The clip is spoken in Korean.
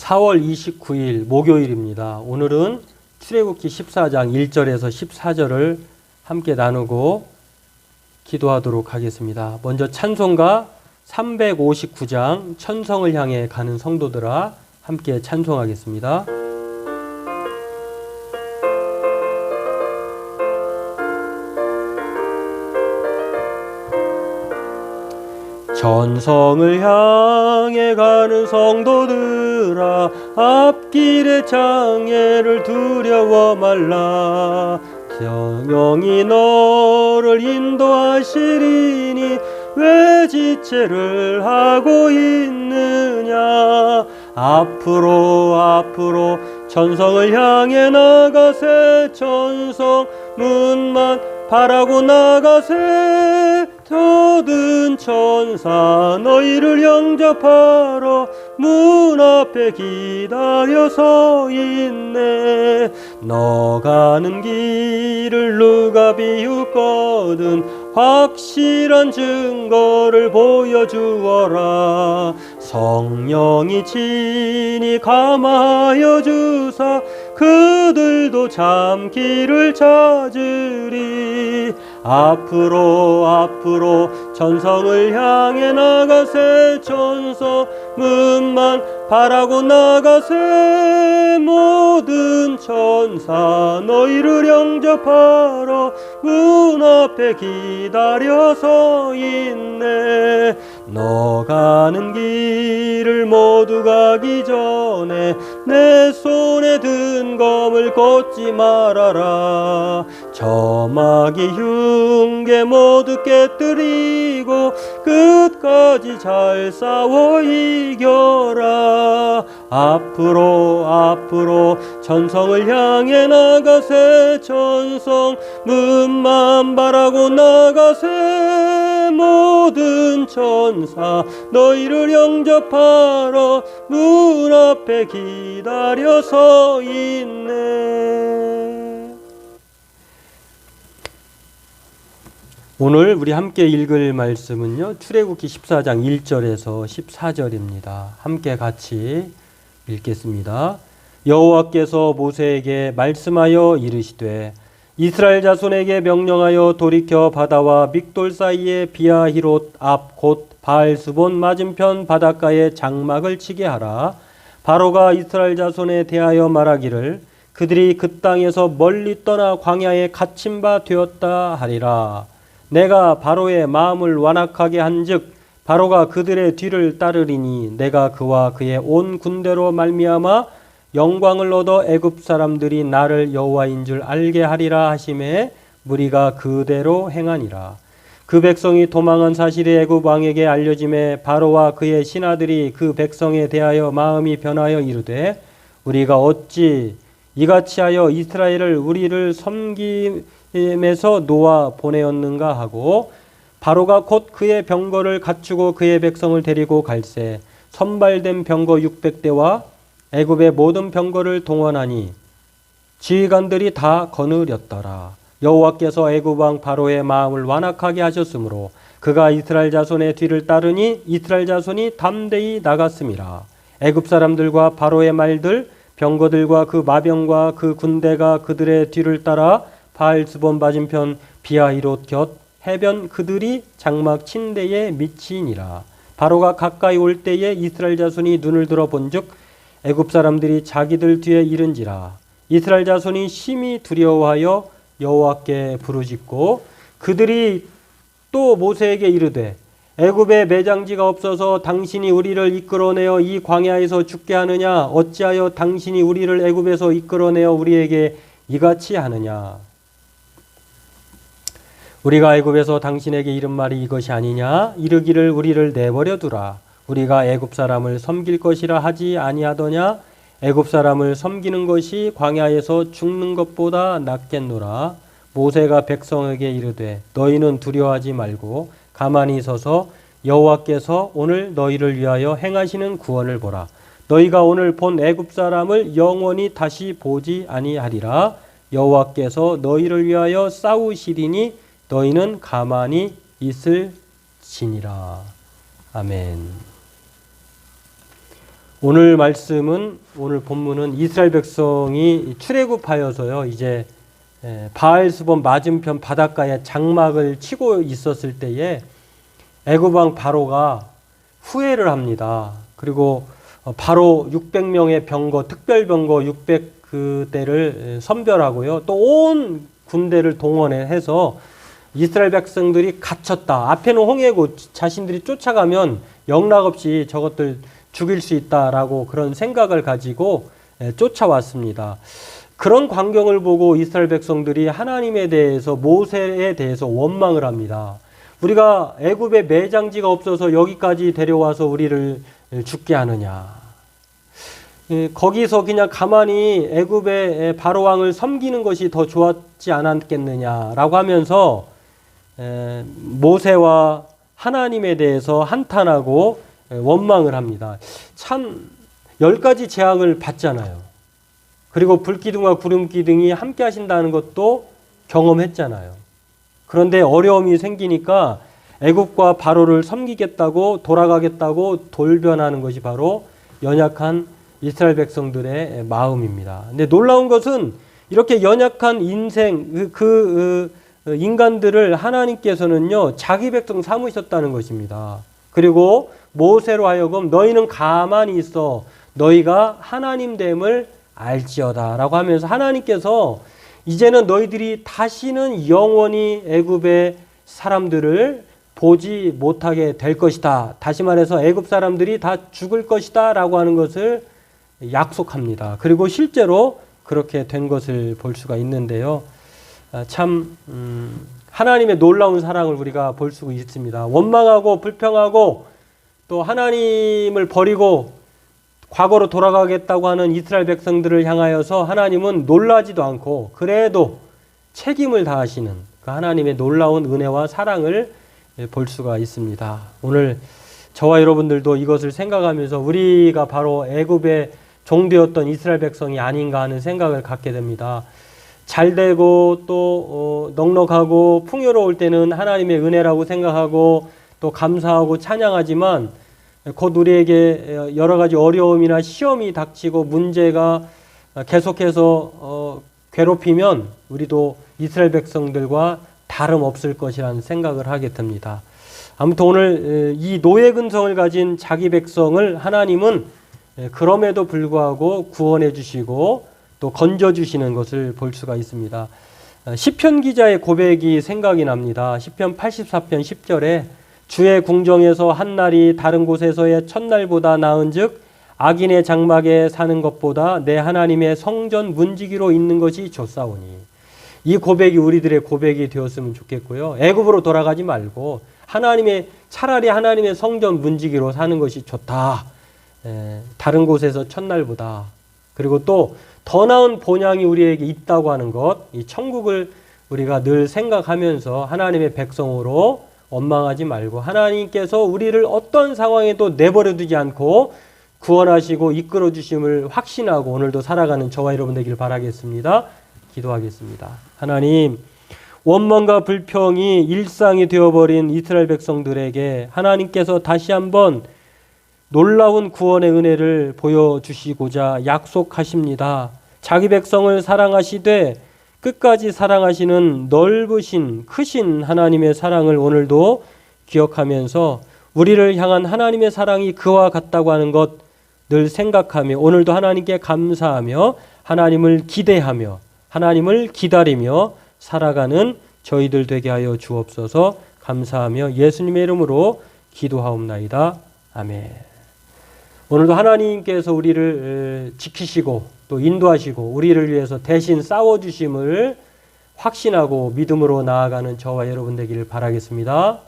4월 29일 목요일입니다. 오늘은 출애굽기 14장 1절에서 14절을 함께 나누고 기도하도록 하겠습니다. 먼저 찬송가 359장 천성을 향해 가는 성도들아 함께 찬송하겠습니다. 천성을 향해 가는 성도들아 앞길의 장애를 두려워 말라. 성령이 너를 인도하시리니 왜 지체를 하고 있느냐. 앞으로 천성을 향해 나가세. 천성 문만 바라고 나가세. 더든 천사 너희를 영접하러 문 앞에 기다려 서 있네. 너 가는 길을 누가 비웃거든 확실한 증거를 보여주어라. 성령이 친히 감하여 주사 그들도 참 길을 찾으리. 앞으로 천성을 향해 나가세. 천성 문만 바라고 나가세. 모든 천사 너희를 영접하러 문 앞에 기다려 서 있네. 너 가는 길을 모두 가기 전에 내 손에 든 검을 꽂지 말아라. 저마귀 흉계 모두 깨뜨리고 끝까지 잘 싸워 이겨라. 앞으로 천성을 향해 나가세. 천성 문만 바라고 나가세. 모든 천사 너희를 영접하러 문 앞에 기다려 서 있네. 오늘 우리 함께 읽을 말씀은요, 출애굽기 14장 1절에서 14절입니다. 함께 같이 읽겠습니다. 여호와께서 모세에게 말씀하여 이르시되 이스라엘 자손에게 명령하여 돌이켜 바다와 믹돌 사이에 비아히롯 앞 곧 바알스본 맞은편 바닷가에 장막을 치게 하라. 바로가 이스라엘 자손에 대하여 말하기를 그들이 그 땅에서 멀리 떠나 광야에 갇힌 바 되었다 하리라. 내가 바로의 마음을 완악하게 한즉 바로가 그들의 뒤를 따르리니 내가 그와 그의 온 군대로 말미암아 영광을 얻어 애굽 사람들이 나를 여호와인 줄 알게 하리라 하시매 무리가 그대로 행하니라. 그 백성이 도망한 사실이 애굽 왕에게 알려짐에 바로와 그의 신하들이 그 백성에 대하여 마음이 변하여 이르되 우리가 어찌 이같이 하여 이스라엘을 우리를 섬김에서 놓아 보내었는가 하고 바로가 곧 그의 병거를 갖추고 그의 백성을 데리고 갈새 선발된 병거 600대와 애굽의 모든 병거를 동원하니 지휘관들이 다 거느렸더라. 여호와께서 애굽 왕 바로의 마음을 완악하게 하셨으므로 그가 이스라엘 자손의 뒤를 따르니 이스라엘 자손이 담대히 나갔음이라. 애굽 사람들과 바로의 말들 병거들과 그 마병과 그 군대가 그들의 뒤를 따라 바알스본 맞은편 비아히롯 곁 해변 그들이 장막 친 데에 미치니라. 바로가 가까이 올 때에 이스라엘 자손이 눈을 들어 본즉 애굽 사람들이 자기들 뒤에 이른지라. 이스라엘 자손이 심히 두려워하여 여호와께 부르짖고 그들이 또 모세에게 이르되 애굽에 매장지가 없어서 당신이 우리를 이끌어내어 이 광야에서 죽게 하느냐. 어찌하여 당신이 우리를 애굽에서 이끌어내어 우리에게 이같이 하느냐. 우리가 애굽에서 당신에게 이른 말이 이것이 아니냐. 이르기를 우리를 내버려 두라. 우리가 애굽 사람을 섬길 것이라 하지 아니하더냐. 애굽 사람을 섬기는 것이 광야에서 죽는 것보다 낫겠노라. 모세가 백성에게 이르되 너희는 두려워하지 말고 가만히 서서 여호와께서 오늘 너희를 위하여 행하시는 구원을 보라. 너희가 오늘 본 애굽 사람을 영원히 다시 보지 아니하리라. 여호와께서 너희를 위하여 싸우시리니 너희는 가만히 있을지니라. 아멘. 오늘 말씀은, 오늘 본문은 이스라엘 백성이 출애굽하여서요, 이제 바알스본 맞은편 바닷가에 장막을 치고 있었을 때에 애굽 왕 바로가 후회를 합니다. 그리고 바로 600명의 병거, 특별병거 600대를 선별하고요, 또 온 군대를 동원해서 이스라엘 백성들이 갇혔다. 앞에는 홍해고 자신들이 쫓아가면 영락없이 저것들 죽일 수 있다라고 그런 생각을 가지고 쫓아왔습니다. 그런 광경을 보고 이스라엘 백성들이 하나님에 대해서, 모세에 대해서 원망을 합니다. 우리가 애굽에 매장지가 없어서 여기까지 데려와서 우리를 죽게 하느냐. 거기서 그냥 가만히 애굽의 바로 왕을 섬기는 것이 더 좋았지 않았겠느냐라고 하면서 모세와 하나님에 대해서 한탄하고 원망을 합니다. 참 10가지 재앙을 받잖아요. 그리고 불기둥과 구름기둥이 함께 하신다는 것도 경험했잖아요. 그런데 어려움이 생기니까 애굽과 바로를 섬기겠다고, 돌아가겠다고 돌변하는 것이 바로 연약한 이스라엘 백성들의 마음입니다. 근데 놀라운 것은 이렇게 연약한 인생, 인간들을 하나님께서는요, 자기 백성 삼으셨다는 것입니다. 그리고 모세로 하여금 너희는 가만히 있어, 너희가 하나님 됨을 알지어다 라고 하면서 하나님께서 이제는 너희들이 다시는 영원히 애굽의 사람들을 보지 못하게 될 것이다. 다시 말해서 애굽 사람들이 다 죽을 것이다 라고 하는 것을 약속합니다. 그리고 실제로 그렇게 된 것을 볼 수가 있는데요. 참 하나님의 놀라운 사랑을 우리가 볼 수 있습니다. 원망하고 불평하고 또 하나님을 버리고 과거로 돌아가겠다고 하는 이스라엘 백성들을 향하여서 하나님은 놀라지도 않고 그래도 책임을 다하시는 그 하나님의 놀라운 은혜와 사랑을 볼 수가 있습니다. 오늘 저와 여러분들도 이것을 생각하면서 우리가 바로 애굽의 종되었던 이스라엘 백성이 아닌가 하는 생각을 갖게 됩니다. 잘되고 또 넉넉하고 풍요로울 때는 하나님의 은혜라고 생각하고 또 감사하고 찬양하지만 곧 우리에게 여러 가지 어려움이나 시험이 닥치고 문제가 계속해서 괴롭히면 우리도 이스라엘 백성들과 다름없을 것이라는 생각을 하게 됩니다. 아무튼 오늘 이 노예 근성을 가진 자기 백성을 하나님은 그럼에도 불구하고 구원해 주시고 또 건져 주시는 것을 볼 수가 있습니다. 시편 기자의 고백이 생각이 납니다. 시편 84편 10절에 주의 궁정에서 한 날이 다른 곳에서의 첫날보다 나은즉 악인의 장막에 사는 것보다 내 하나님의 성전 문지기로 있는 것이 좋사오니. 이 고백이 우리들의 고백이 되었으면 좋겠고요. 애굽으로 돌아가지 말고 차라리 하나님의 성전 문지기로 사는 것이 좋다. 다른 곳에서 첫날보다. 그리고 또 더 나은 본향이 우리에게 있다고 하는 것, 이 천국을 우리가 늘 생각하면서 하나님의 백성으로 원망하지 말고 하나님께서 우리를 어떤 상황에도 내버려 두지 않고 구원하시고 이끌어 주심을 확신하고 오늘도 살아가는 저와 여러분 되길 바라겠습니다. 기도하겠습니다. 하나님, 원망과 불평이 일상이 되어버린 이스라엘 백성들에게 하나님께서 다시 한번 놀라운 구원의 은혜를 보여주시고자 약속하십니다. 자기 백성을 사랑하시되 끝까지 사랑하시는 넓으신 크신 하나님의 사랑을 오늘도 기억하면서 우리를 향한 하나님의 사랑이 그와 같다고 하는 것 늘 생각하며 오늘도 하나님께 감사하며 하나님을 기대하며 하나님을 기다리며 살아가는 저희들 되게 하여 주옵소서. 감사하며 예수님의 이름으로 기도하옵나이다. 아멘. 오늘도 하나님께서 우리를 지키시고 또 인도하시고 우리를 위해서 대신 싸워주심을 확신하고 믿음으로 나아가는 저와 여러분 되기를 바라겠습니다.